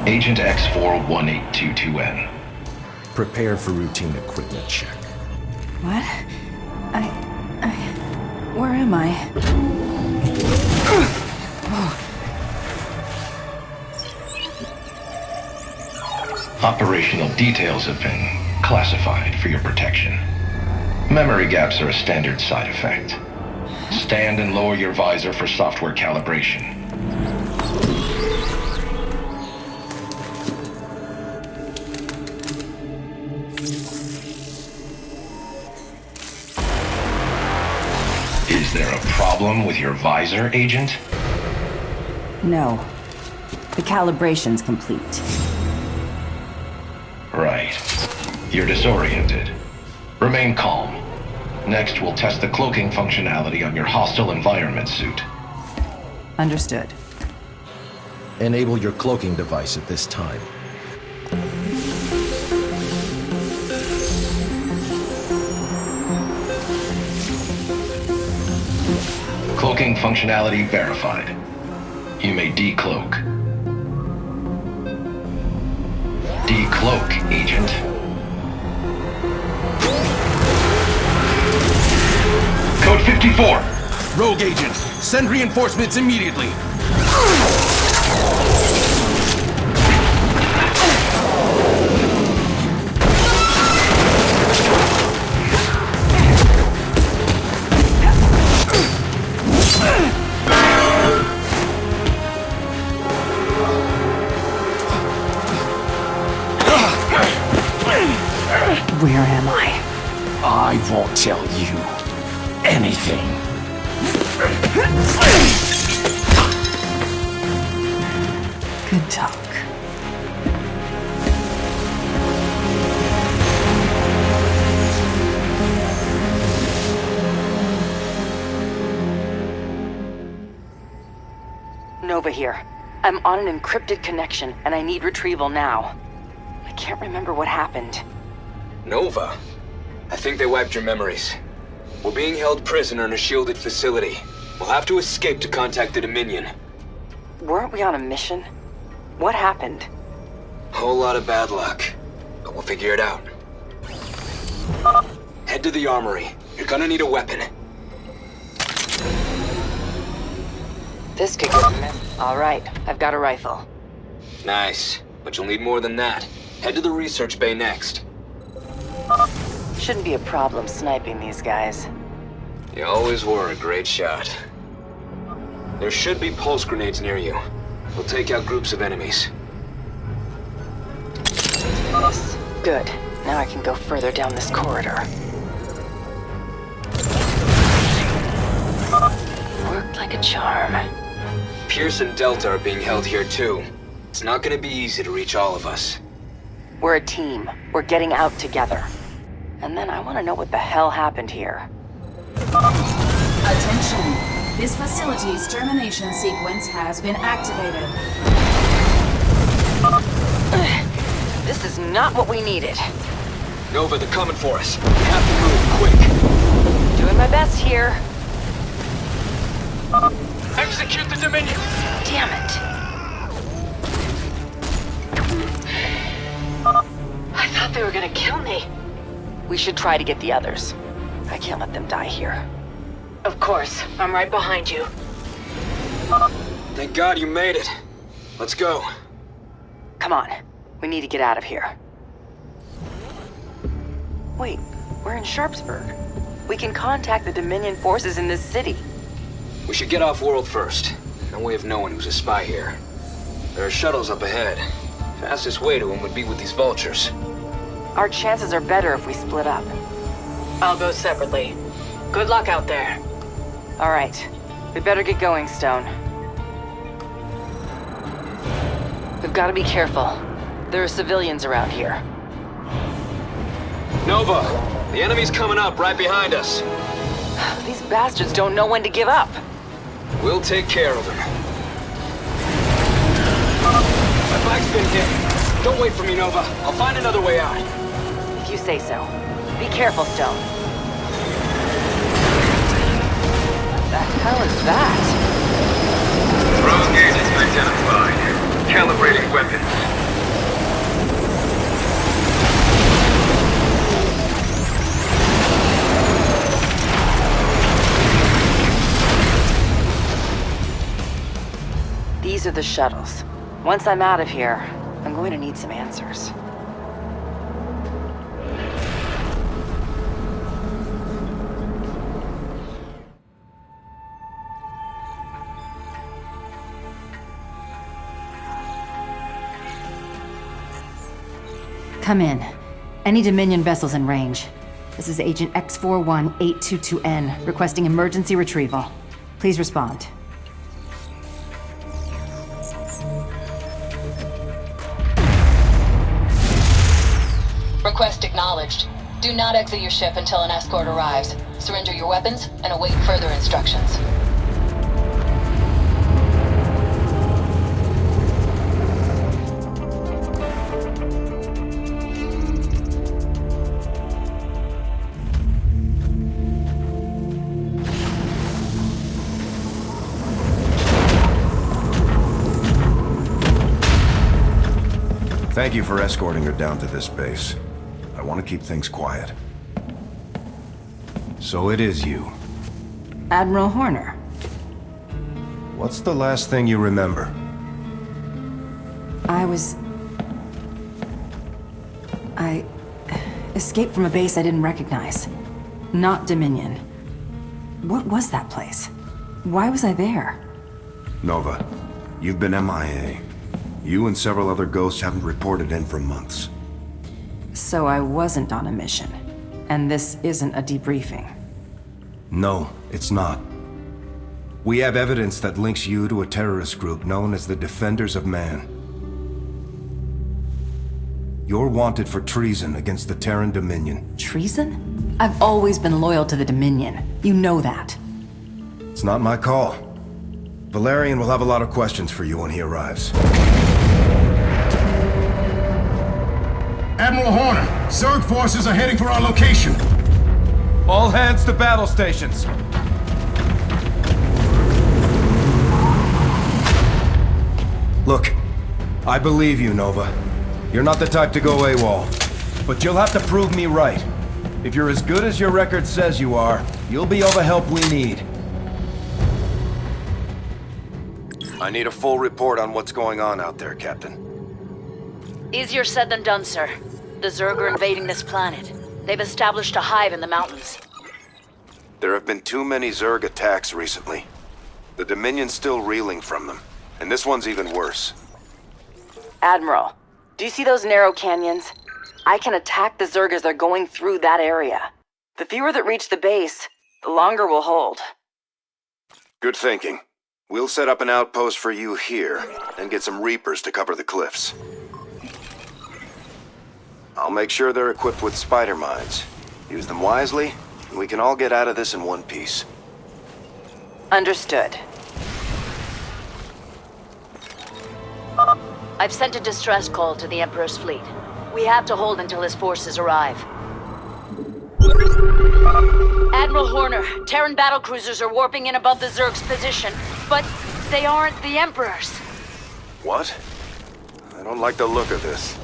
Agent X41822N. Prepare for routine equipment check. What? Where am I? Operational details have been classified for your protection. Memory gaps are a standard side effect. Stand and lower your visor for software calibration. Is there a problem with your visor, Agent? No. The calibration's complete. Right. You're disoriented. Remain calm. Next, we'll test the cloaking functionality on your hostile environment suit. Understood. Enable your cloaking device at this time. Cloaking functionality verified. You may decloak. Decloak, Agent. Code 54! Rogue Agent, send reinforcements immediately! Where am I? I won't tell you anything. Good talk. Nova here. I'm on an encrypted connection, and I need retrieval now. I can't remember what happened. Nova? I think they wiped your memories. We're being held prisoner in a shielded facility. We'll have to escape to contact the Dominion. Weren't we on a mission? What happened? Whole lot of bad luck, but we'll figure it out. Head to the armory. You're gonna need a weapon. This could get a mess. All right, I've got a rifle. Nice, but you'll need more than that. Head to the research bay next. Shouldn't be a problem sniping these guys. You always were a great shot. There should be pulse grenades near you. We'll take out groups of enemies. Yes. Good. Now I can go further down this corridor. Worked like a charm. Pierce and Delta are being held here too. It's not gonna be easy to reach all of us. We're a team. We're getting out together. And then I want to know what the hell happened here. Attention. This facility's termination sequence has been activated. This is not what we needed. Nova, they're coming for us. We have to move, quick. Doing my best here. Execute the Dominion! Damn it. I thought they were gonna kill me. We should try to get the others. I can't let them die here. Of course. I'm right behind you. Thank God you made it. Let's go. Come on. We need to get out of here. Wait, we're in Sharpsburg. We can contact the Dominion forces in this city. We should get off-world first. No way of knowing who's a spy here. There are shuttles up ahead. Fastest way to them would be with these vultures. Our chances are better if we split up. I'll go separately. Good luck out there. All right. We better get going, Stone. We've got to be careful. There are civilians around here. Nova, the enemy's coming up right behind us. These bastards don't know when to give up. We'll take care of them. My bike's been hit. Don't wait for me, Nova. I'll find another way out. If you say so. Be careful, Stone. What the hell is that? Rogue agents identified. Calibrating weapons. to the shuttles. Once I'm out of here, I'm going to need some answers. Come in. Any Dominion vessels in range. This is Agent X41822N, requesting emergency retrieval. Please respond. Request acknowledged. Do not exit your ship until an escort arrives. Surrender your weapons and await further instructions. Thank you for escorting her down to this base. I want to keep things quiet. So it is you. Admiral Horner. What's the last thing you remember? I escaped from a base I didn't recognize. Not Dominion. What was that place? Why was I there? Nova, you've been MIA. You and several other ghosts haven't reported in for months. So I wasn't on a mission. And this isn't a debriefing. No, it's not. We have evidence that links you to a terrorist group known as the Defenders of Man. You're wanted for treason against the Terran Dominion. Treason? I've always been loyal to the Dominion. You know that. It's not my call. Valerian will have a lot of questions for you when he arrives. Admiral Horner, Zerg forces are heading for our location. All hands to battle stations. Look, I believe you, Nova. You're not the type to go AWOL. But you'll have to prove me right. If you're as good as your record says you are, you'll be all the help we need. I need a full report on what's going on out there, Captain. Easier said than done, sir. The Zerg are invading this planet. They've established a hive in the mountains. There have been too many Zerg attacks recently. The Dominion's still reeling from them, and this one's even worse. Admiral, do you see those narrow canyons? I can attack the Zerg as they're going through that area. The fewer that reach the base, the longer we'll hold. Good thinking. We'll set up an outpost for you here, and get some Reapers to cover the cliffs. I'll make sure they're equipped with spider mines. Use them wisely, and we can all get out of this in one piece. Understood. I've sent a distress call to the Emperor's fleet. We have to hold until his forces arrive. Admiral Horner, Terran battlecruisers are warping in above the Zerg's position, but they aren't the Emperor's. What? I don't like the look of this.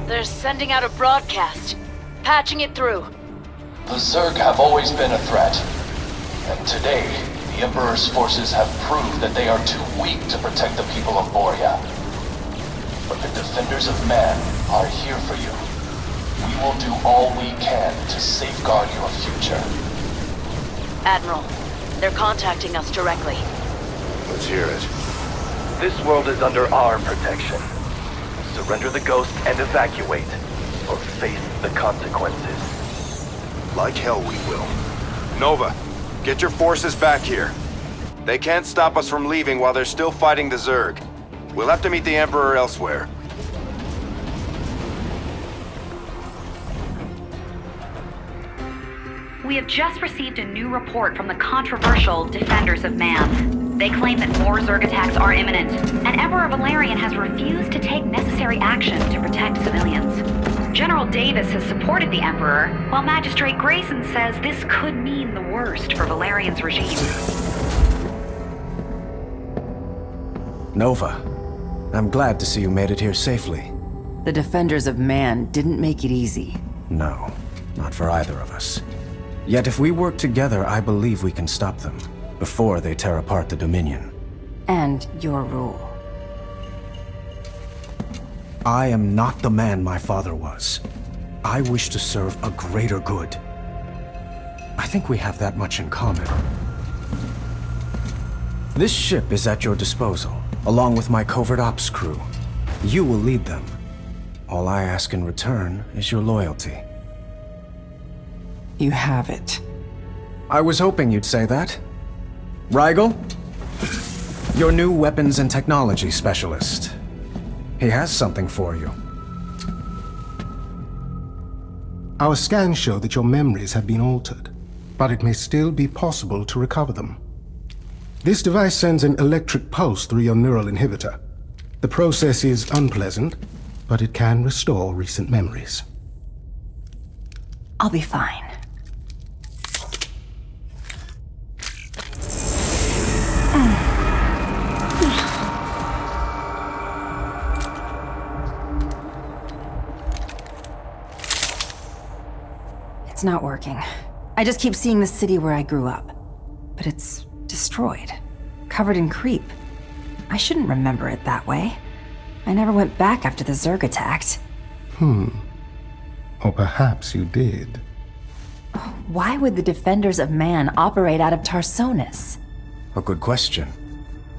They're sending out a broadcast, patching it through. The Zerg have always been a threat. And today, the Emperor's forces have proved that they are too weak to protect the people of Boria. But the Defenders of Man are here for you. We will do all we can to safeguard your future. Admiral, they're contacting us directly. Let's hear it. This world is under our protection. Surrender the Ghost and evacuate, or face the consequences. Like hell we will. Nova, get your forces back here. They can't stop us from leaving while they're still fighting the Zerg. We'll have to meet the Emperor elsewhere. We have just received a new report from the controversial Defenders of Man. They claim that more Zerg attacks are imminent, and Emperor Valerian has refused to take necessary action to protect civilians. General Davis has supported the Emperor, while Magistrate Grayson says this could mean the worst for Valerian's regime. Nova, I'm glad to see you made it here safely. The Defenders of Man didn't make it easy. No, not for either of us. Yet if we work together, I believe we can stop them, before they tear apart the Dominion. And your rule. I am not the man my father was. I wish to serve a greater good. I think we have that much in common. This ship is at your disposal, along with my Covert Ops crew. You will lead them. All I ask in return is your loyalty. You have it. I was hoping you'd say that. Rigel? Your new weapons and technology specialist. He has something for you. Our scans show that your memories have been altered, but it may still be possible to recover them. This device sends an electric pulse through your neural inhibitor. The process is unpleasant, but it can restore recent memories. I'll be fine. It's not working. I just keep seeing the city where I grew up. But it's destroyed. Covered in creep. I shouldn't remember it that way. I never went back after the Zerg attacked. Or perhaps you did. Why would the Defenders of Man operate out of Tarsonis? A good question.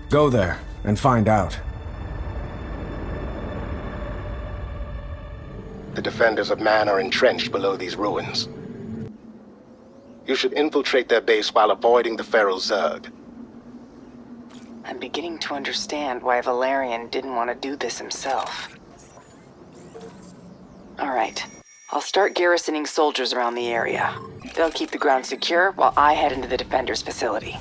Go there and find out. The Defenders of Man are entrenched below these ruins. You should infiltrate their base while avoiding the feral Zerg. I'm beginning to understand why Valerian didn't want to do this himself. Alright, I'll start garrisoning soldiers around the area. They'll keep the ground secure while I head into the Defenders facility.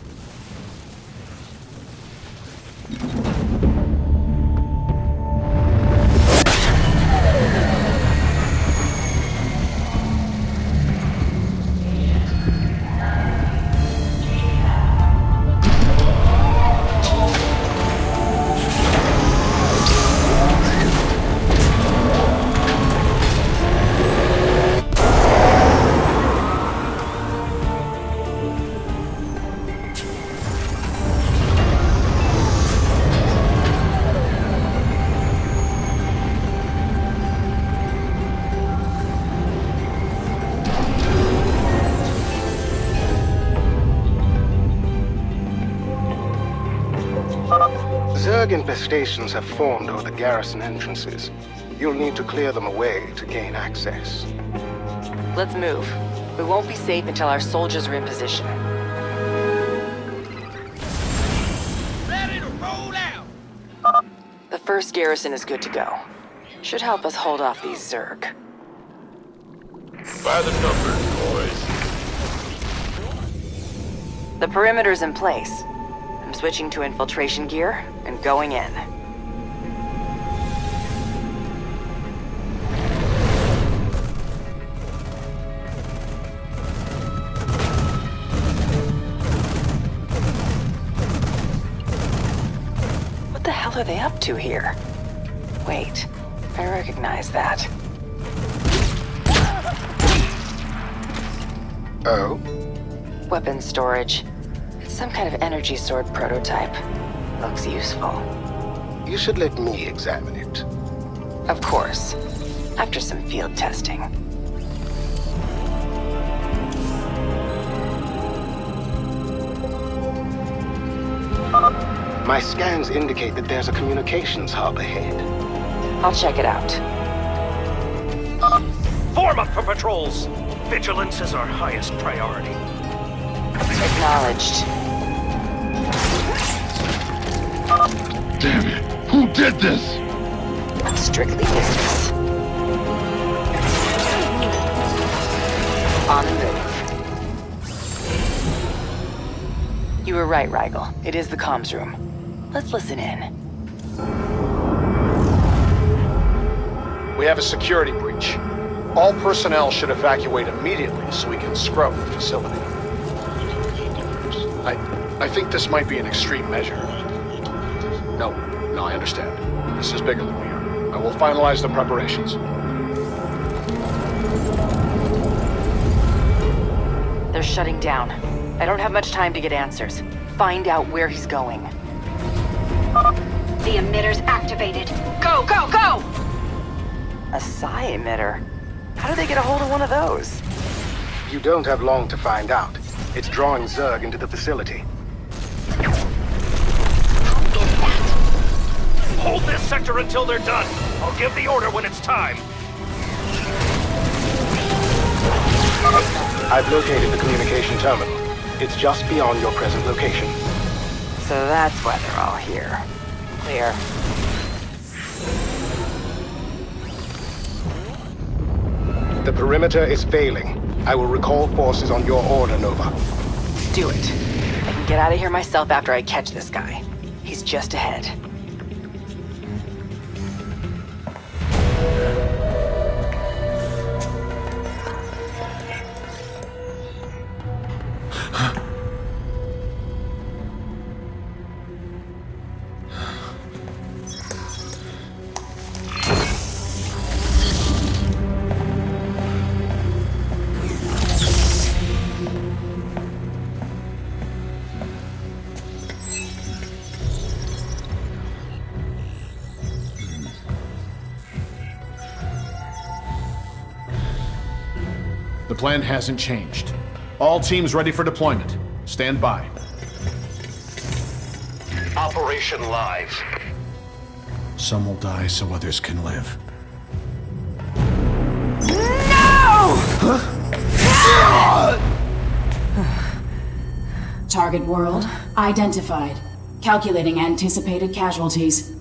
Zerg infestations have formed over the garrison entrances. You'll need to clear them away to gain access. Let's move. We won't be safe until our soldiers are in position. Ready to roll out! The first garrison is good to go. Should help us hold off these Zerg. By the numbers, boys. The perimeter's in place. I'm switching to infiltration gear and going in. What the hell are they up to here? Wait, I recognize that. Oh? Weapons storage. It's some kind of energy sword prototype. Looks useful. You should let me examine it. Of course. After some field testing. My scans indicate that there's a communications hub ahead. I'll check it out. Form up for patrols! Vigilance is our highest priority. Acknowledged. Damn it! Who did this? Strictly business. On the move. You were right, Rigel. It is the comms room. Let's listen in. We have a security breach. All personnel should evacuate immediately so we can scrub the facility. I think this might be an extreme measure. No, I understand. This is bigger than we are. I will finalize the preparations. They're shutting down. I don't have much time to get answers. Find out where he's going. The emitter's activated. Go, go, go! A psi emitter? How do they get a hold of one of those? You don't have long to find out. It's drawing Zerg into the facility. Hold this sector until they're done. I'll give the order when it's time. I've located the communication terminal. It's just beyond your present location. So that's why they're all here. Clear. The perimeter is failing. I will recall forces on your order, Nova. Do it. I can get out of here myself after I catch this guy. He's just ahead. The plan hasn't changed. All teams ready for deployment. Stand by. Operation Live. Some will die so others can live. Target world identified. Calculating anticipated casualties.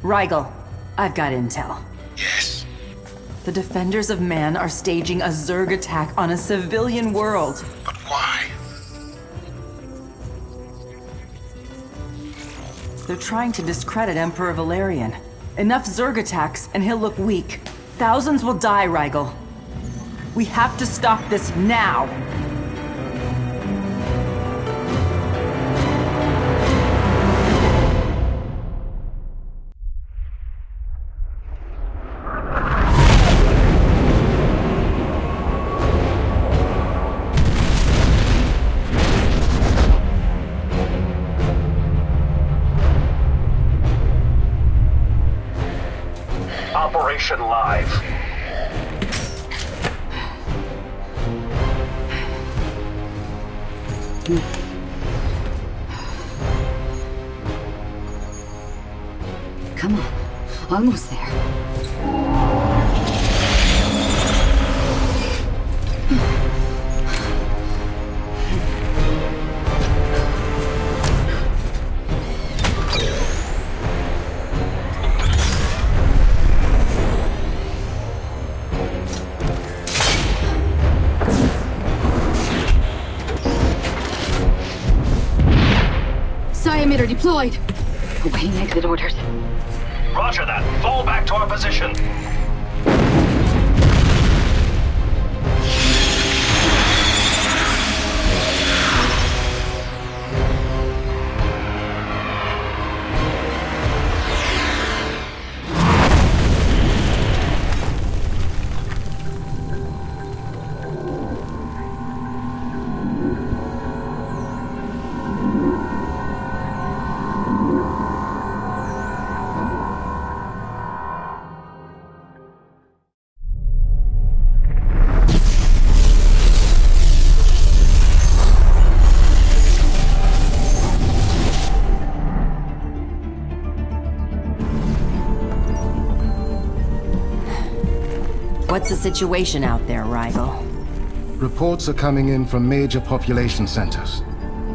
Rigel, I've got intel. Yes. The Defenders of Man are staging a Zerg attack on a civilian world. But why? They're trying to discredit Emperor Valerian. Enough Zerg attacks and he'll look weak. Thousands will die, Rigel. We have to stop this now! Operation Live. Come on. Almost there. Emitter deployed. Awaiting exit orders. Roger that. Fall back to our position. What's the situation out there, Rigel? Reports are coming in from major population centers.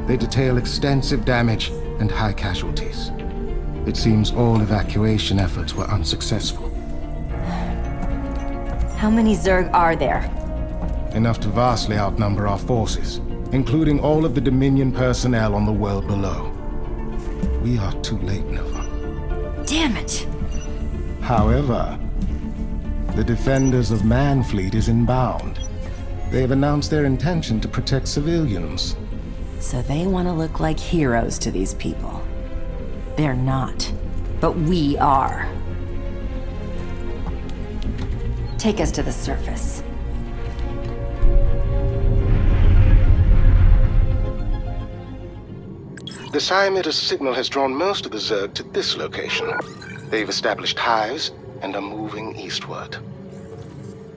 They detail extensive damage and high casualties. It seems all evacuation efforts were unsuccessful. How many Zerg are there? Enough to vastly outnumber our forces, including all of the Dominion personnel on the world below. We are too late, Nova. Damn it! However, the Defenders of Man fleet is inbound. They've announced their intention to protect civilians. So they want to look like heroes to these people. They're not, but we are. Take us to the surface. The psi-emitter signal has drawn most of the Zerg to this location. They've established hives and are moving eastward.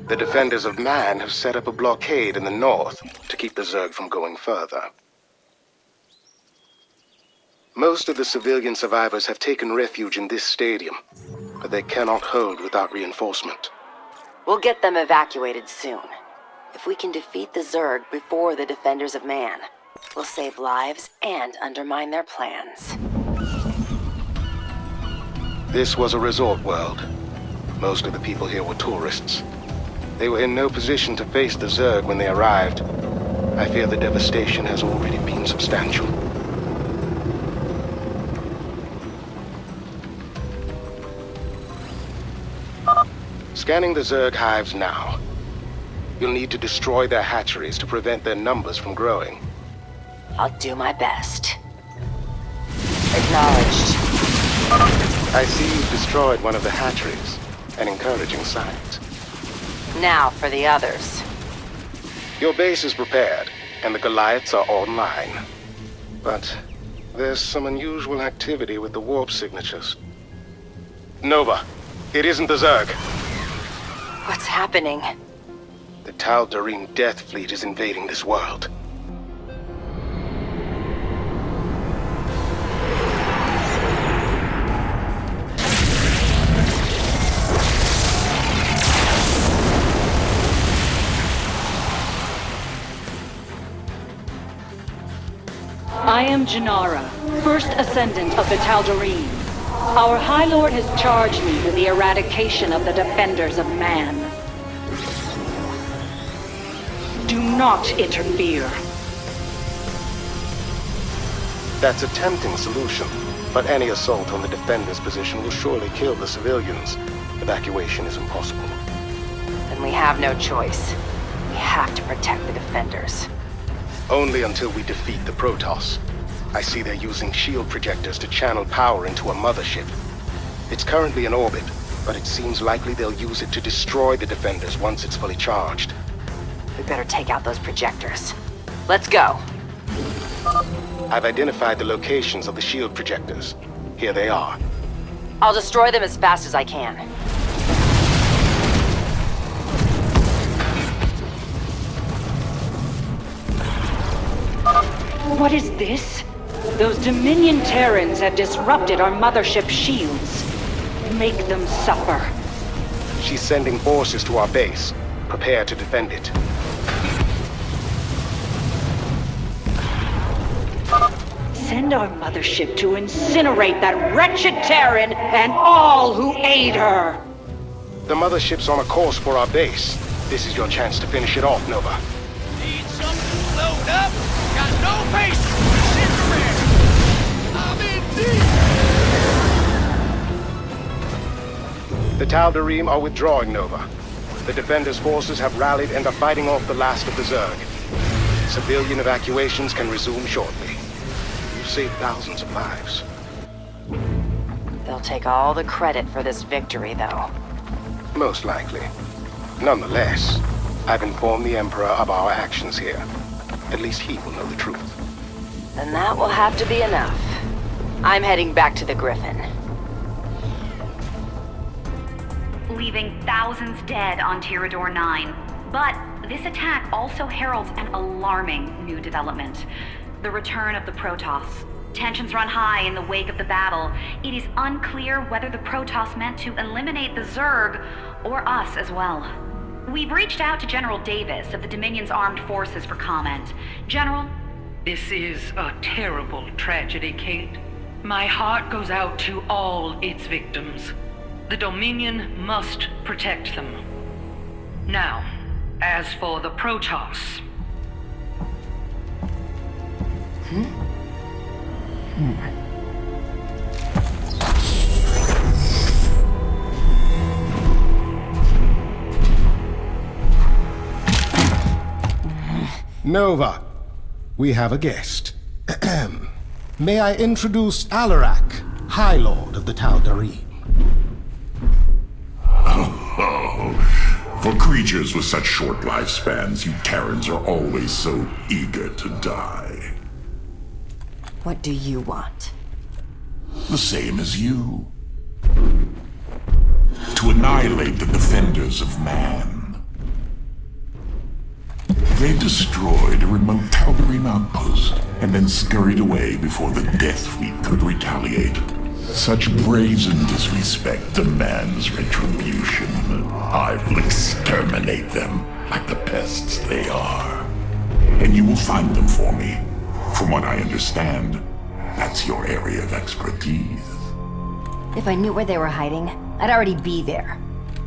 The defenders of man have set up a blockade in the north to keep the Zerg from going further. Most of the civilian survivors have taken refuge in this stadium, but they cannot hold without reinforcement. We'll get them evacuated soon. If we can defeat the Zerg before the defenders of man, we'll save lives and undermine their plans. This was a resort world. Most of the people here were tourists. They were in no position to face the Zerg when they arrived. I fear the devastation has already been substantial. Scanning the Zerg hives now. You'll need to destroy their hatcheries to prevent their numbers from growing. I'll do my best. Acknowledged. I see you've destroyed one of the hatcheries. An encouraging sight. Now for the others. Your base is prepared, and the Goliaths are online. But there's some unusual activity with the warp signatures. Nova, it isn't the Zerg. What's happening? The Tal'Darim Death Fleet is invading this world. I am Janara, first ascendant of the Tal'Darim. Our High Lord has charged me with the eradication of the Defenders of Man. Do not interfere. That's a tempting solution, but any assault on the Defender's position will surely kill the civilians. Evacuation is impossible. Then we have no choice. We have to protect the Defenders. Only until we defeat the Protoss. I see they're using shield projectors to channel power into a mothership. It's currently in orbit, but it seems likely they'll use it to destroy the Defenders once it's fully charged. We better take out those projectors. Let's go. I've identified the locations of the shield projectors. Here they are. I'll destroy them as fast as I can. What is this? Those Dominion Terrans have disrupted our mothership shields. Make them suffer. She's sending forces to our base. Prepare to defend it. Send our mothership to incinerate that wretched Terran and all who aid her! The mothership's on a course for our base. This is your chance to finish it off, Nova. Need something to load up? Got no patience for shit around. I'm in deep. The Tal'Darim are withdrawing, Nova. The Defenders' forces have rallied and are fighting off the last of the Zerg. Civilian evacuations can resume shortly. You've saved thousands of lives. They'll take all the credit for this victory, though. Most likely. Nonetheless, I've informed the Emperor of our actions here. At least he will know the truth. Then that will have to be enough. I'm heading back to the Griffin. Leaving thousands dead on Tirador 9. But this attack also heralds an alarming new development. The return of the Protoss. Tensions run high in the wake of the battle. It is unclear whether the Protoss meant to eliminate the Zerg, or us as well. We've reached out to General Davis of the Dominion's Armed Forces for comment. General? This is a terrible tragedy, Kate. My heart goes out to all its victims. The Dominion must protect them. Now, as for the Protoss... Nova, we have a guest. May I introduce Alarak, High Lord of the Tal'Darim. For creatures with such short lifespans, you Terrans are always so eager to die. What do you want? The same as you. To annihilate the defenders of man. They destroyed a remote Tal'Darim outpost and then scurried away before the Death Fleet could retaliate. Such brazen disrespect demands retribution. I will exterminate them like the pests they are. And you will find them for me. From what I understand, that's your area of expertise. If I knew where they were hiding, I'd already be there.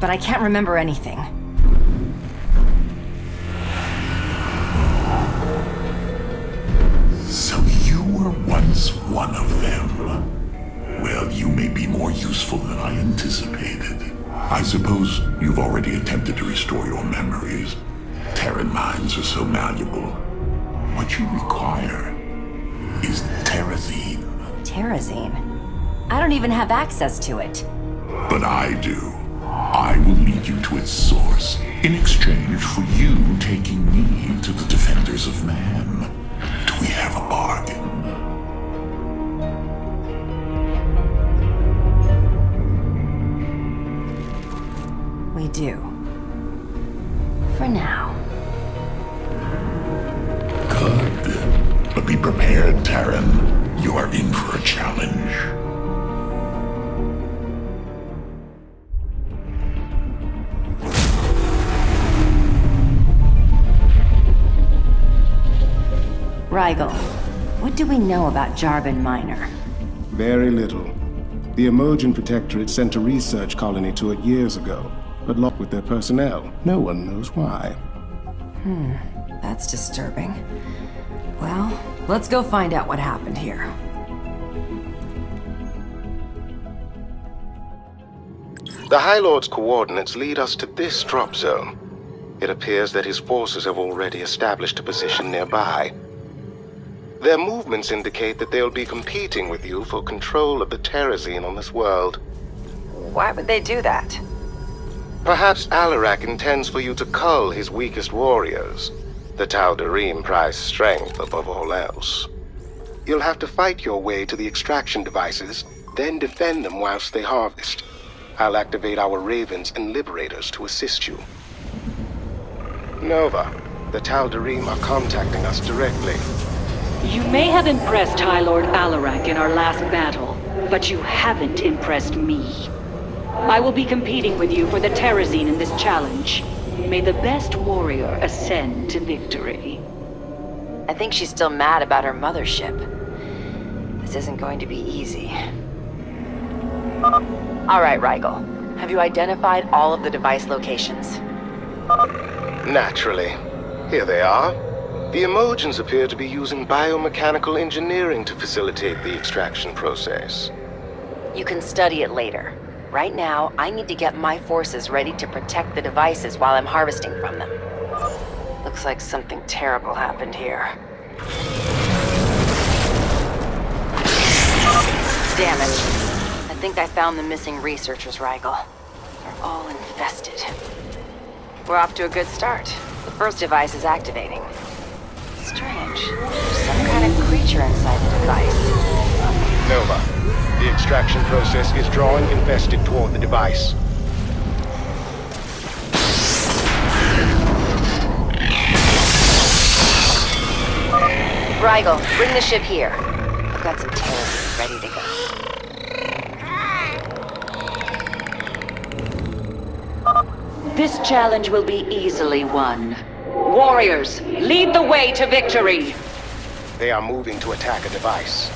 But I can't remember anything. So you were once one of them. Well, you may be more useful than I anticipated. I suppose you've already attempted to restore your memories. Terran minds are so malleable. What you require is Terrazine. Terrazine? I don't even have access to it. But I do. I will lead you to its source in exchange for you taking me to the Defenders of Man. Do we have a bargain? We do. For now. Good. But be prepared, Terran. You are in for a challenge. Rigel, what do we know about Jarvan Minor? Very little. The Emogen Protectorate sent a research colony to it years ago, but locked with their personnel. No one knows why. That's disturbing. Well, let's go find out what happened here. The High Lord's coordinates lead us to this drop zone. It appears that his forces have already established a position nearby. Their movements indicate that they'll be competing with you for control of the Terrazine on this world. Why would they do that? Perhaps Alarak intends for you to cull his weakest warriors. The Tal'Darim prize strength above all else. You'll have to fight your way to the extraction devices, then defend them whilst they harvest. I'll activate our Ravens and Liberators to assist you. Nova, the Tal'Darim are contacting us directly. You may have impressed High Lord Alarak in our last battle, but you haven't impressed me. I will be competing with you for the Terrazine in this challenge. May the best warrior ascend to victory. I think she's still mad about her mothership. This isn't going to be easy. All right, Rigel. Have you identified all of the device locations? Naturally. Here they are. The Emogens appear to be using biomechanical engineering to facilitate the extraction process. You can study it later. Right now, I need to get my forces ready to protect the devices while I'm harvesting from them. Looks like something terrible happened here. Damn it. I think I found the missing researchers, Rigel. They're all infested. We're off to a good start. The first device is activating. Strange. There's some kind of creature inside the device. Nova, the extraction process is drawing infested toward the device. Rigel, bring the ship here. I've got some terrorists ready to go. This challenge will be easily won. Warriors, lead the way to victory! They are moving to attack a device.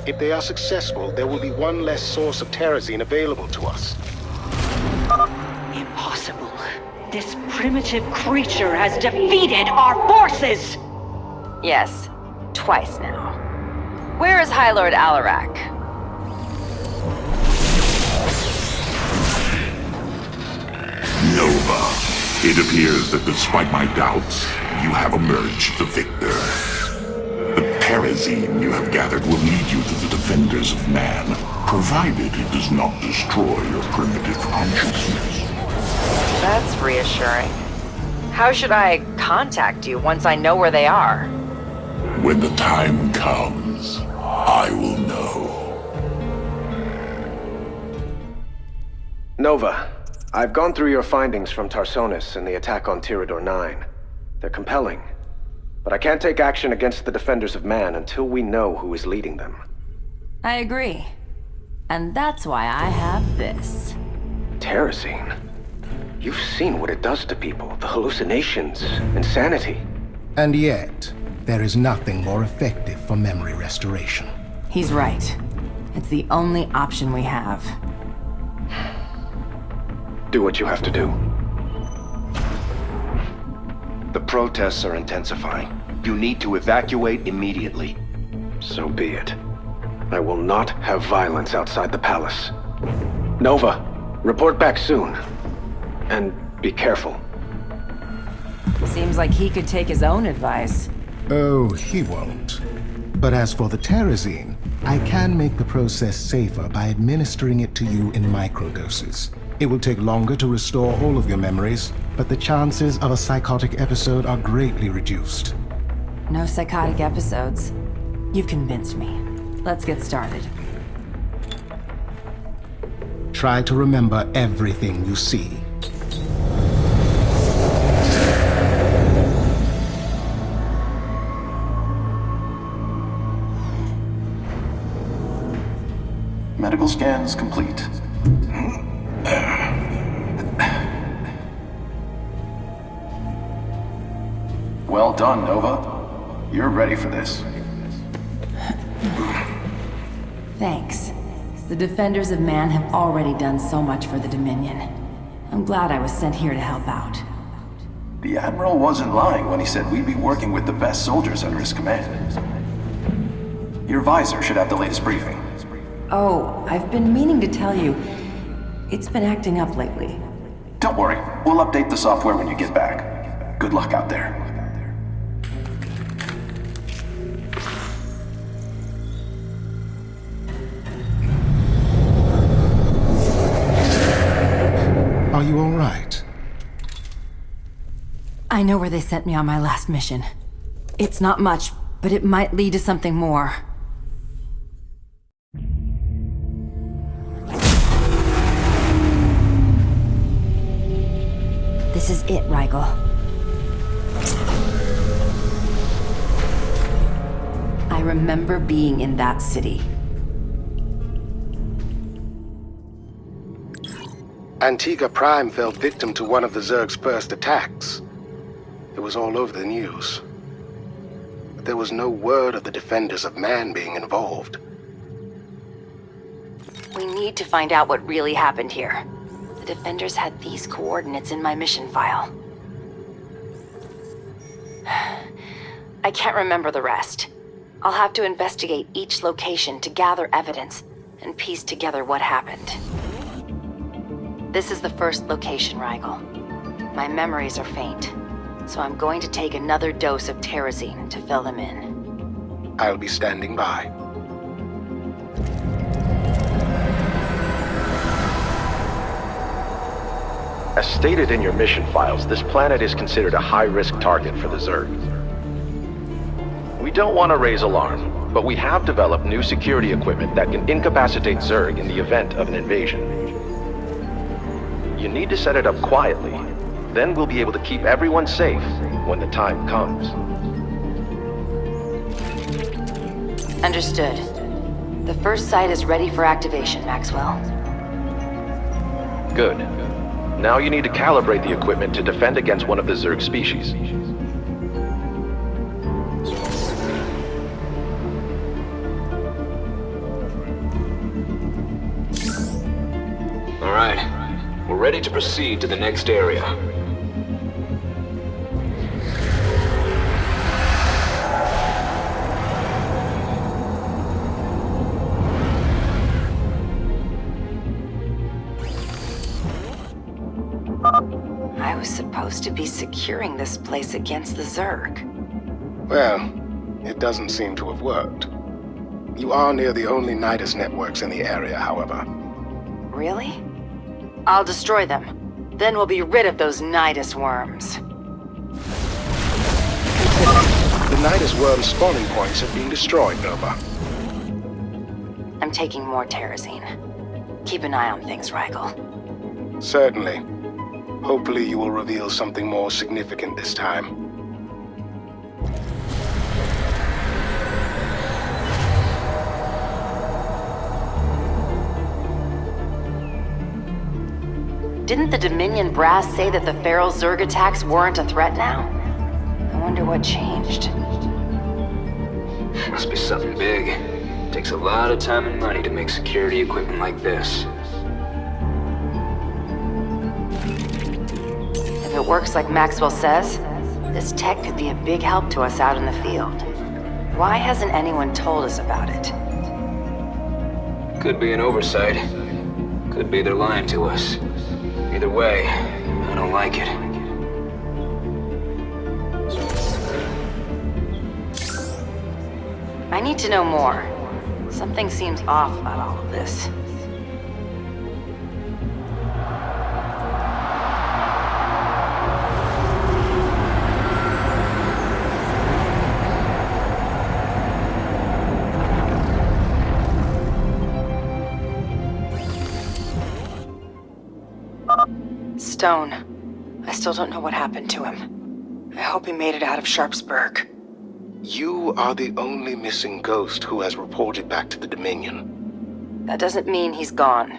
If they are successful, there will be one less source of Terrazine available to us. Impossible. This primitive creature has defeated our forces! Yes, twice now. Where is High Lord Alarak? Nova, it appears that despite my doubts, you have emerged the victor. The Terrazine you have gathered will lead you to the Defenders of Man, provided it does not destroy your primitive consciousness. That's reassuring. How should I contact you once I know where they are? When the time comes, I will know. Nova, I've gone through your findings from Tarsonis and the attack on Tirador 9. They're compelling, but I can't take action against the Defenders of Man until we know who is leading them. I agree. And that's why I have this. Terrazine? You've seen what it does to people, the hallucinations, insanity. And yet, there is nothing more effective for memory restoration. He's right. It's the only option we have. Do what you have to do. The protests are intensifying. You need to evacuate immediately. So be it. I will not have violence outside the palace. Nova, report back soon. And be careful. Seems like he could take his own advice. Oh, he won't. But as for the Terrazine, I can make the process safer by administering it to you in microdoses. It will take longer to restore all of your memories, but the chances of a psychotic episode are greatly reduced. No psychotic episodes. You've convinced me. Let's get started. Try to remember everything you see. Medical scans complete. Well done, Nova. You're ready for this. Thanks. The Defenders of Man have already done so much for the Dominion. I'm glad I was sent here to help out. The Admiral wasn't lying when he said we'd be working with the best soldiers under his command. Your visor should have the latest briefing. Oh, I've been meaning to tell you. It's been acting up lately. Don't worry, we'll update the software when you get back. Good luck out there. Are you all right? I know where they sent me on my last mission. It's not much, but it might lead to something more. This is it, Rigel. I remember being in that city. Antigua Prime fell victim to one of the Zerg's first attacks. It was all over the news. But there was no word of the Defenders of Man being involved. We need to find out what really happened here. The Defenders had these coordinates in my mission file. I can't remember the rest. I'll have to investigate each location to gather evidence and piece together what happened. This is the first location, Rigel. My memories are faint, so I'm going to take another dose of Terrazine to fill them in. I'll be standing by. As stated in your mission files, this planet is considered a high-risk target for the Zerg. We don't want to raise alarm, but we have developed new security equipment that can incapacitate Zerg in the event of an invasion. You need to set it up quietly, then we'll be able to keep everyone safe when the time comes. Understood. The first site is ready for activation, Maxwell. Good. Now you need to calibrate the equipment to defend against one of the Zerg species. All right. We're ready to proceed to the next area. I was supposed to be securing this place against the Zerg. Well, it doesn't seem to have worked. You are near the only Nidus networks in the area, however. Really? I'll destroy them. Then we'll be rid of those Nidus worms. The Nidus worm spawning points have been destroyed, Nova. on taking more Terrazine. Keep an eye on things, Rigel. Certainly. Hopefully you will reveal something more significant this time. Didn't the Dominion brass say that the feral Zerg attacks weren't a threat now? I wonder what changed. Must be something big. Takes a lot of time and money to make security equipment like this. If it works like Maxwell says, this tech could be a big help to us out in the field. Why hasn't anyone told us about it? Could be an oversight. Could be they're lying to us. Either way, I don't like it. I need to know more. Something seems off about all of this. Stone. I still don't know what happened to him. I hope he made it out of Sharpsburg. You are the only missing ghost who has reported back to the Dominion. That doesn't mean he's gone.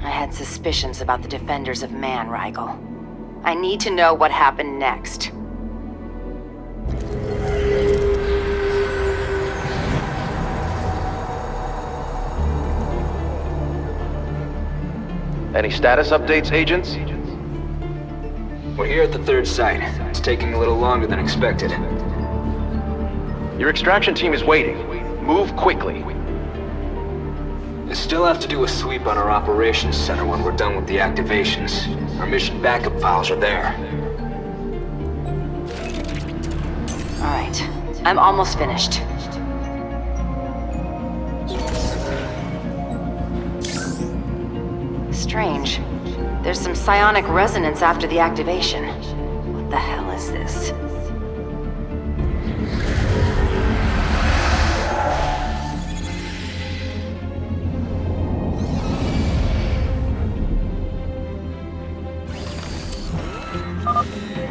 I had suspicions about the Defenders of Man, Rigel. I need to know what happened next. Any status updates, agents? We're here at the third site. It's taking a little longer than expected. Your extraction team is waiting. Move quickly. They still have to do a sweep on our operations center when we're done with the activations. Our mission backup files are there. All right. I'm almost finished. Strange. There's some psionic resonance after the activation. What the hell is this?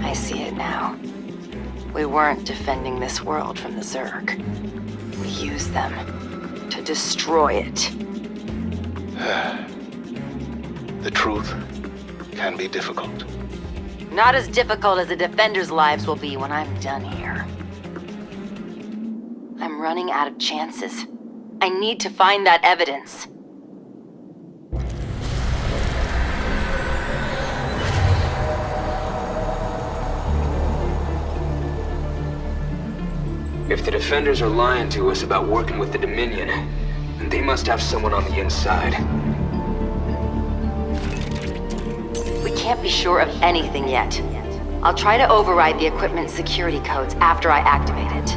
I see it now. We weren't defending this world from the Zerg. We used them to destroy it. The truth can be difficult. Not as difficult as the Defenders' lives will be when I'm done here. I'm running out of chances. I need to find that evidence. If the Defenders are lying to us about working with the Dominion, then they must have someone on the inside. We can't be sure of anything yet. I'll try to override the equipment's security codes after I activate it.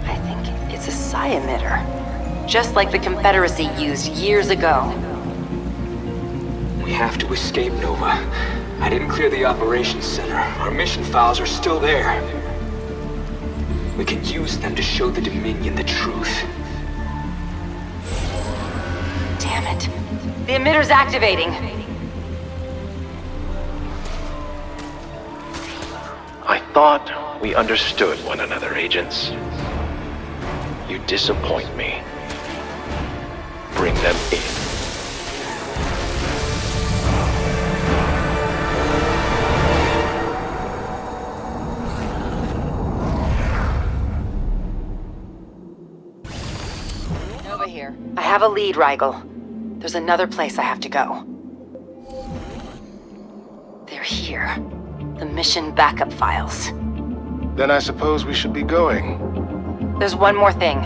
I think it's a psi emitter. Just like the Confederacy used years ago. We have to escape, Nova. I didn't clear the operations center. Our mission files are still there. We can use them to show the Dominion the truth. Damn it. The emitter's activating. I thought we understood one another, agents. You disappoint me. Bring them in. I have a lead, Rigel. There's another place I have to go. They're here. The mission backup files. Then I suppose we should be going. There's one more thing.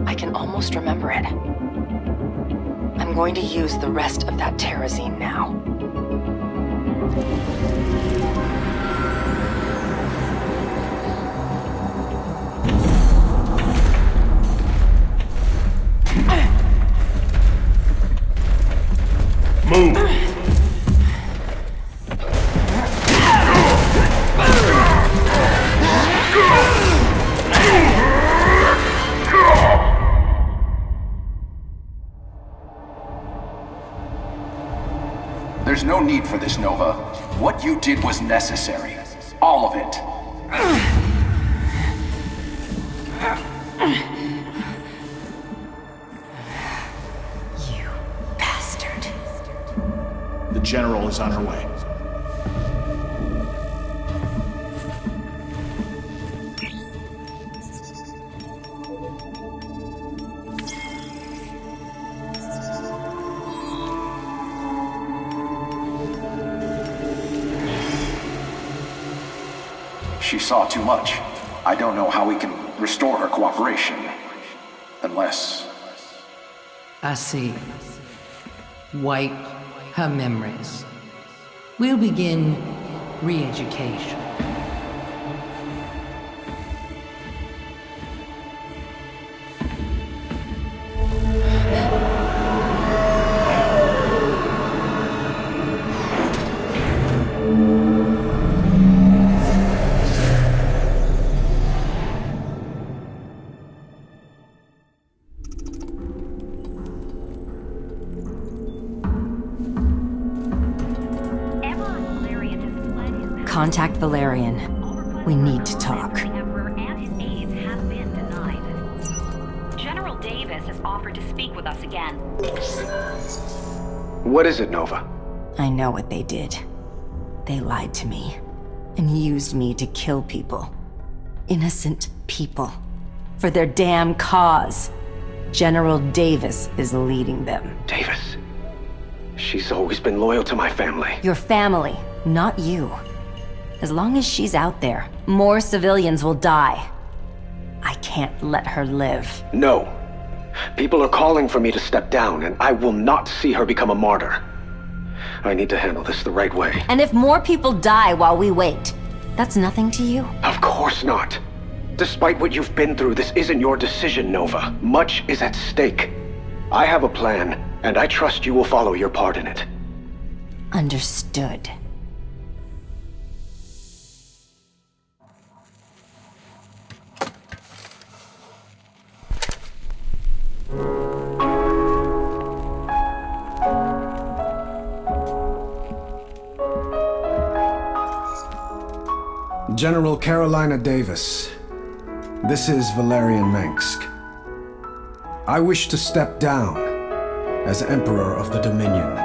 I can almost remember it. I'm going to use the rest of that Terrazine now. Move! There's no need for this, Nova. What you did was necessary. All of it. You bastard. The General is on her way. She saw too much. I don't know how we can restore her cooperation. Unless... I see. Wipe her memories. We'll begin re-education. Contact Valerian. We need to talk. General Davis has offered to speak with us again. What is it, Nova? I know what they did. They lied to me and used me to kill people. Innocent people. For their damn cause. General Davis is leading them. Davis? She's always been loyal to my family. Your family, not you. As long as she's out there, more civilians will die. I can't let her live. No. People are calling for me to step down, and I will not see her become a martyr. I need to handle this the right way. And if more people die while we wait, that's nothing to you? Of course not. Despite what you've been through, this isn't your decision, Nova. Much is at stake. I have a plan, and I trust you will follow your part in it. Understood. General Carolina Davis. This is Valerian Mengsk. I wish to step down as Emperor of the Dominion.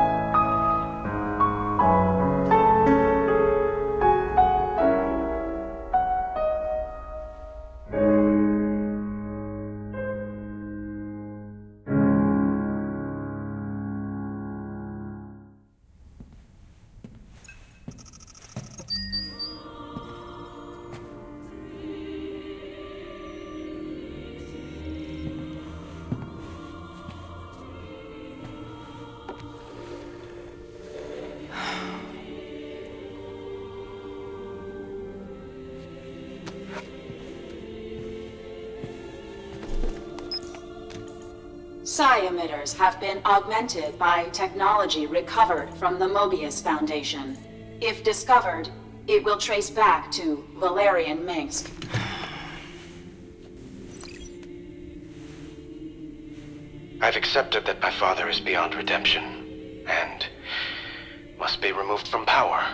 Psi emitters have been augmented by technology recovered from the Mobius Foundation. If discovered, it will trace back to Valerian Mengsk. I've accepted that my father is beyond redemption, and must be removed from power.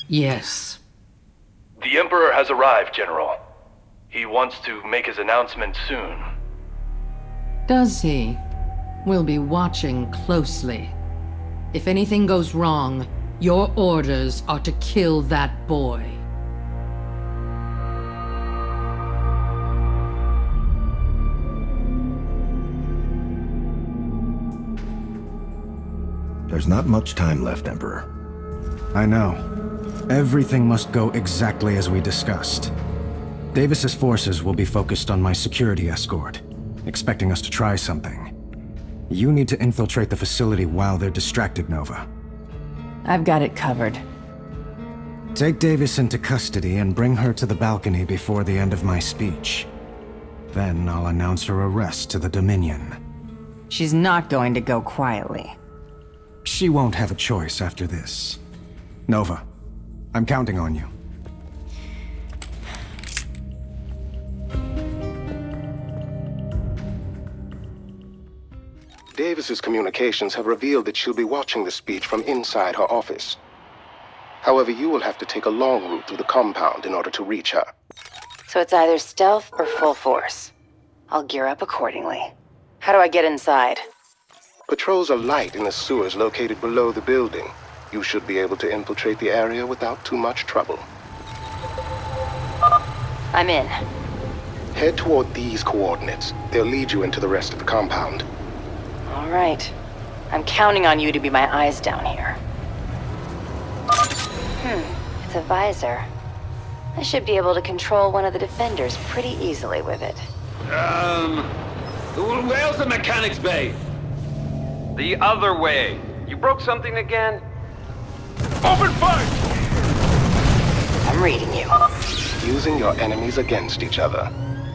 Yes. The Emperor has arrived, General. He wants to make his announcement soon. Does he? We'll be watching closely. If anything goes wrong, your orders are to kill that boy. There's not much time left, Emperor. I know. Everything must go exactly as we discussed. Davis's forces will be focused on my security escort, expecting us to try something. You need to infiltrate the facility while they're distracted, Nova. I've got it covered. Take Davis into custody and bring her to the balcony before the end of my speech. Then I'll announce her arrest to the Dominion. She's not going to go quietly. She won't have a choice after this. Nova, I'm counting on you. Davis's communications have revealed that she'll be watching the speech from inside her office. However, you will have to take a long route through the compound in order to reach her. So it's either stealth or full force. I'll gear up accordingly. How do I get inside? Patrols are light in the sewers located below the building. You should be able to infiltrate the area without too much trouble. I'm in. Head toward these coordinates. They'll lead you into the rest of the compound. All right. I'm counting on you to be my eyes down here. It's a visor. I should be able to control one of the defenders pretty easily with it. Where's the mechanics bay? The other way. You broke something again? Open fire! I'm reading you. Using your enemies against each other.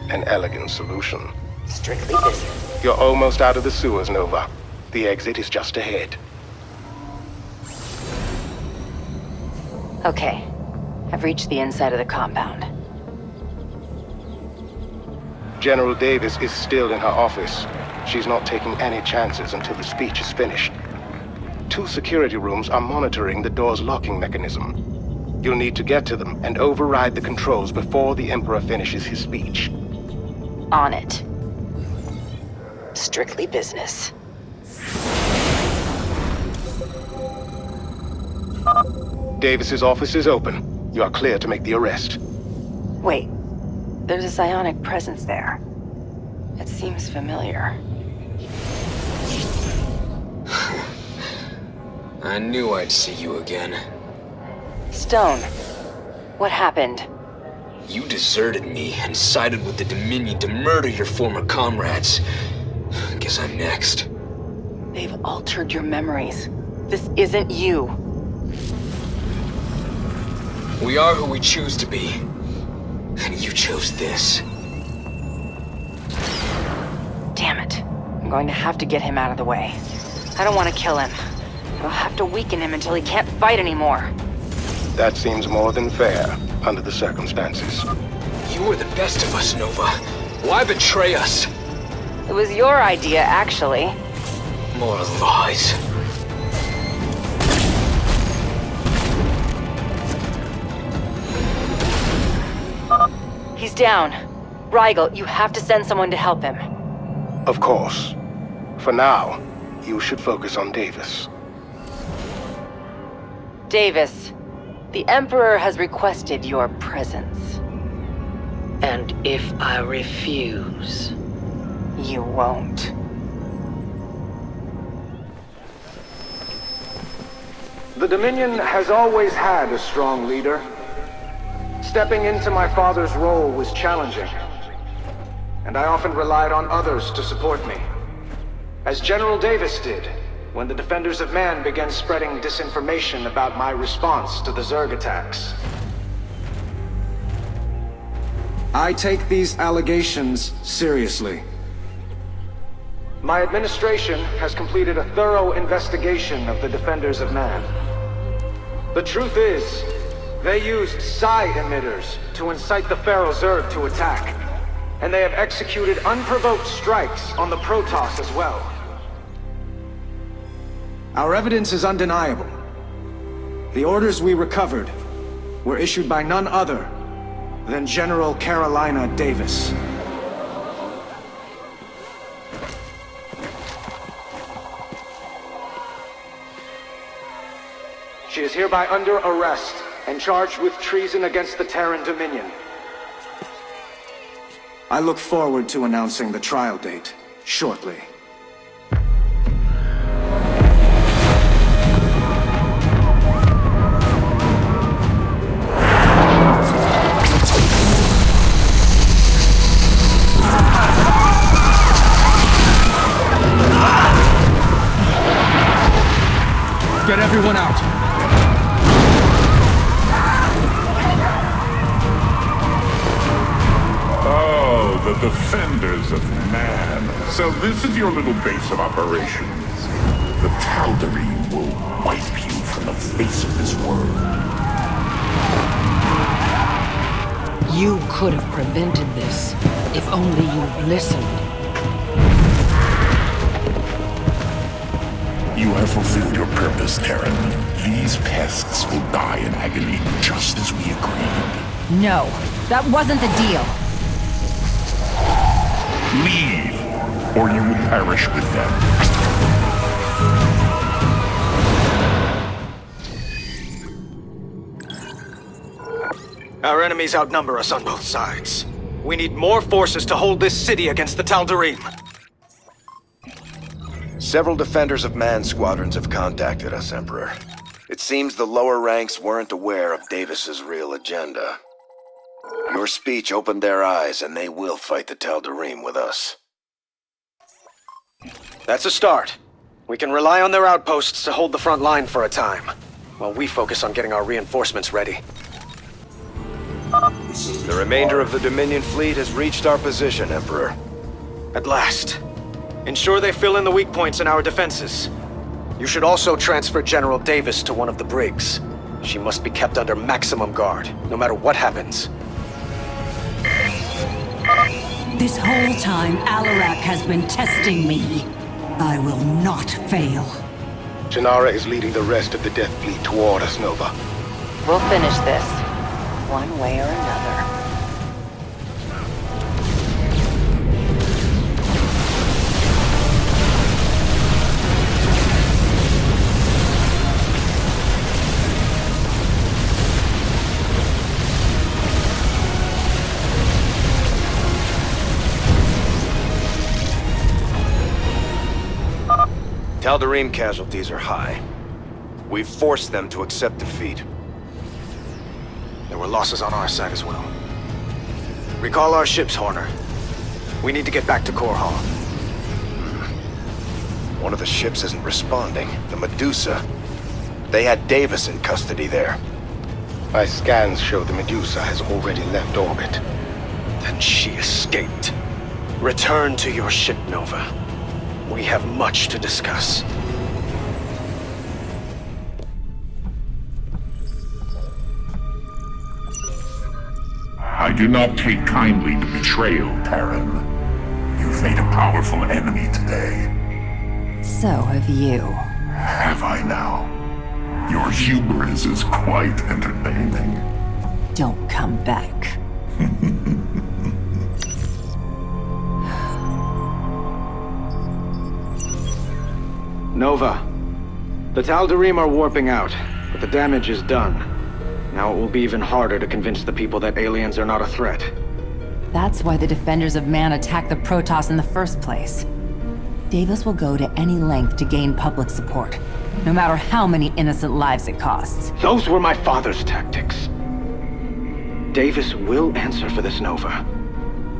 An elegant solution. Strictly business. You're almost out of the sewers, Nova. The exit is just ahead. Okay. I've reached the inside of the compound. General Davis is still in her office. She's not taking any chances until the speech is finished. 2 security rooms are monitoring the door's locking mechanism. You'll need to get to them and override the controls before the Emperor finishes his speech. On it. Strictly business. Davis's office is open. You are clear to make the arrest. Wait. There's a psionic presence there. It seems familiar. I knew I'd see you again. Stone. What happened? You deserted me and sided with the Dominion to murder your former comrades. Guess I'm next. They've altered your memories. This isn't you. We are who we choose to be. And you chose this. Damn it. I'm going to have to get him out of the way. I don't want to kill him. I'll have to weaken him until he can't fight anymore. That seems more than fair, under the circumstances. You were the best of us, Nova. Why betray us? It was your idea, actually. More lies. He's down. Rigel, you have to send someone to help him. Of course. For now, you should focus on Davis. Davis, the Emperor has requested your presence. And if I refuse? You won't. The Dominion has always had a strong leader. Stepping into my father's role was challenging, and I often relied on others to support me. As General Davis did, when the Defenders of Man began spreading disinformation about my response to the Zerg attacks. I take these allegations seriously. My administration has completed a thorough investigation of the Defenders of Man. The truth is, they used psi emitters to incite the Pharaoh Zerg to attack, and they have executed unprovoked strikes on the Protoss as well. Our evidence is undeniable. The orders we recovered were issued by none other than General Carolina Davis. She is hereby under arrest and charged with treason against the Terran Dominion. I look forward to announcing the trial date shortly. Get everyone out! Oh, the Defenders of Man. So this is your little base of operations. The Tal'Darim will wipe you from the face of this world. You could have prevented this, if only you'd listened. You have fulfilled your purpose, Terran. These pests will die in agony, just as we agreed. No, that wasn't the deal. Leave, or you will perish with them. Our enemies outnumber us on both sides. We need more forces to hold this city against the Tal'Darim. Several Defenders of Man squadrons have contacted us, Emperor. It seems the lower ranks weren't aware of Davis's real agenda. Your speech opened their eyes, and they will fight the Tal'Darim with us. That's a start. We can rely on their outposts to hold the front line for a time, while we focus on getting our reinforcements ready. The remainder of the Dominion fleet has reached our position, Emperor. At last. Ensure they fill in the weak points in our defenses. You should also transfer General Davis to one of the brigs. She must be kept under maximum guard, no matter what happens. This whole time, Alarak has been testing me. I will not fail. Janara is leading the rest of the Death Fleet toward us, Nova. We'll finish this, one way or another. Tal'Darim casualties are high. We've forced them to accept defeat. There were losses on our side as well. Recall our ships, Horner. We need to get back to Korhal. One of the ships isn't responding. The Medusa. They had Davis in custody there. My scans show the Medusa has already left orbit. Then she escaped. Return to your ship, Nova. We have much to discuss. I do not take kindly to betrayal, Terran. You've made a powerful enemy today. So have you. Have I now? Your hubris is quite entertaining. Don't come back. Nova. The Tal'Darim are warping out, but the damage is done. Now it will be even harder to convince the people that aliens are not a threat. That's why the Defenders of Man attacked the Protoss in the first place. Davis will go to any length to gain public support, no matter how many innocent lives it costs. Those were my father's tactics. Davis will answer for this, Nova.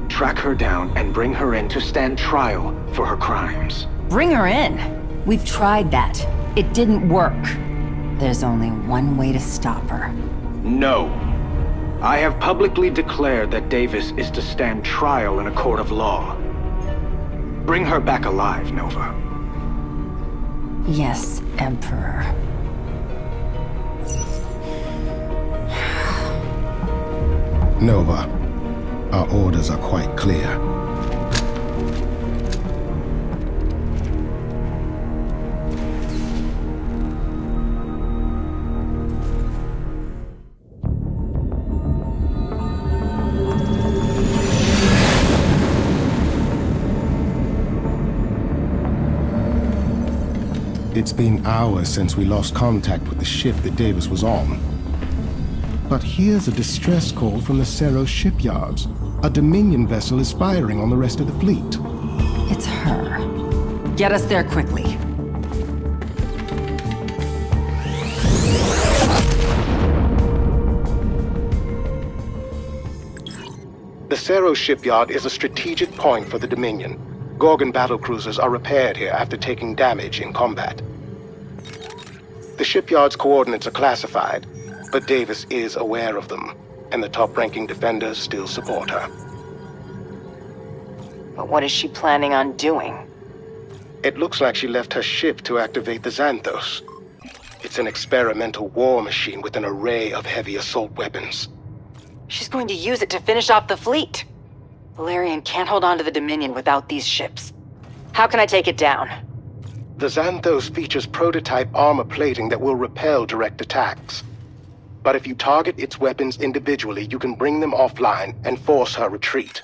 Track her down and bring her in to stand trial for her crimes. Bring her in! We've tried that. It didn't work. There's only one way to stop her. No. I have publicly declared that Davis is to stand trial in a court of law. Bring her back alive, Nova. Yes, Emperor. Nova, our orders are quite clear. It's been hours since we lost contact with the ship that Davis was on. But here's a distress call from the Cerro shipyards. A Dominion vessel is firing on the rest of the fleet. It's her. Get us there quickly. The Cerro shipyard is a strategic point for the Dominion. Gorgon battlecruisers are repaired here after taking damage in combat. The shipyard's coordinates are classified, but Davis is aware of them, and the top-ranking defenders still support her. But what is she planning on doing? It looks like she left her ship to activate the Xanthos. It's an experimental war machine with an array of heavy assault weapons. She's going to use it to finish off the fleet. Valerian can't hold on to the Dominion without these ships. How can I take it down? The Xanthos features prototype armor plating that will repel direct attacks. But if you target its weapons individually, you can bring them offline and force her retreat.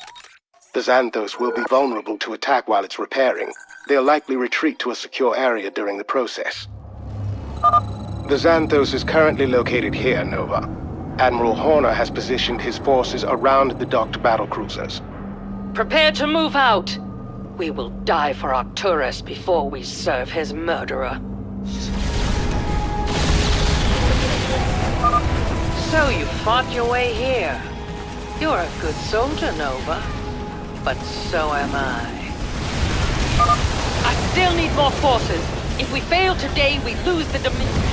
The Xanthos will be vulnerable to attack while it's repairing. They'll likely retreat to a secure area during the process. The Xanthos is currently located here, Nova. Admiral Horner has positioned his forces around the docked battlecruisers. Prepare to move out. We will die for Arcturus before we serve his murderer. So you fought your way here. You're a good soldier, Nova. But so am I. I still need more forces. If we fail today, we lose the Dominion.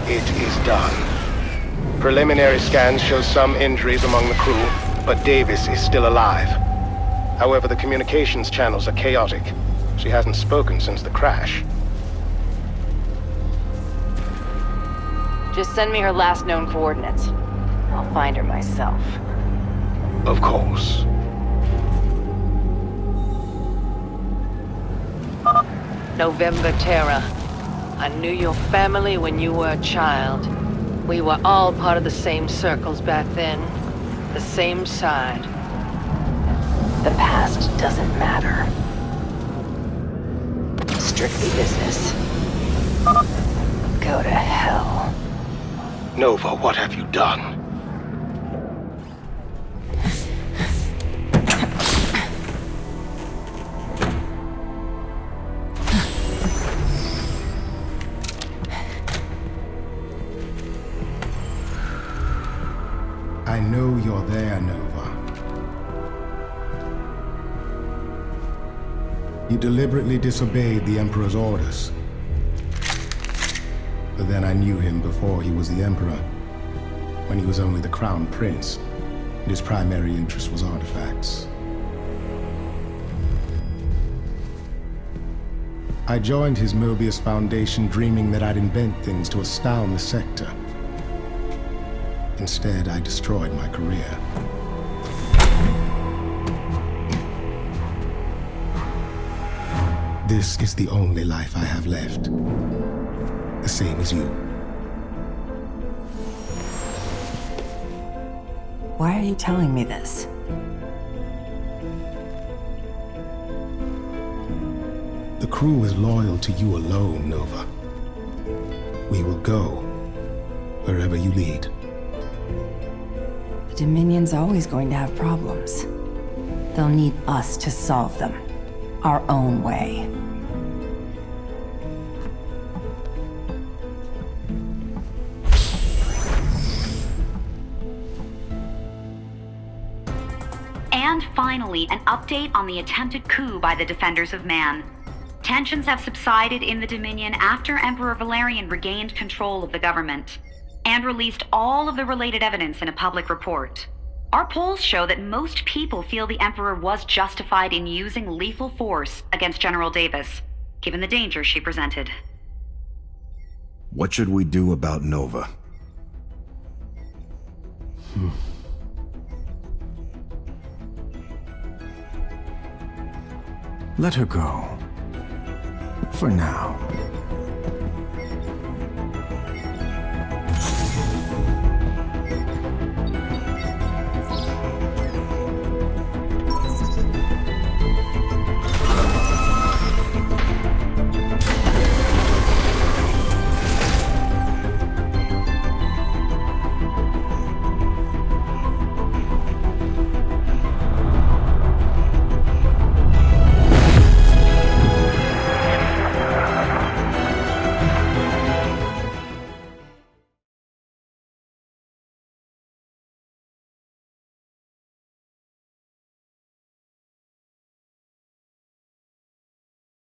It is done. Preliminary scans show some injuries among the crew, but Davis is still alive. However, the communications channels are chaotic. She hasn't spoken since the crash. Just send me her last known coordinates. I'll find her myself. Of course. November Terra. I knew your family when you were a child. We were all part of the same circles back then. The same side. The past doesn't matter. Strictly business. Go to hell. Nova, what have you done? I know you're there, Nova. You deliberately disobeyed the Emperor's orders. But then I knew him before he was the Emperor, when he was only the Crown Prince, and his primary interest was artifacts. I joined his Mobius Foundation dreaming that I'd invent things to astound the sector. Instead, I destroyed my career. This is the only life I have left. The same as you. Why are you telling me this? The crew is loyal to you alone, Nova. We will go wherever you lead. The Dominion's always going to have problems. They'll need us to solve them. Our own way. And finally, an update on the attempted coup by the Defenders of Man. Tensions have subsided in the Dominion after Emperor Valerian regained control of the government and released all of the related evidence in a public report. Our polls show that most people feel the Emperor was justified in using lethal force against General Davis, given the danger she presented. What should we do about Nova? Let her go. For now.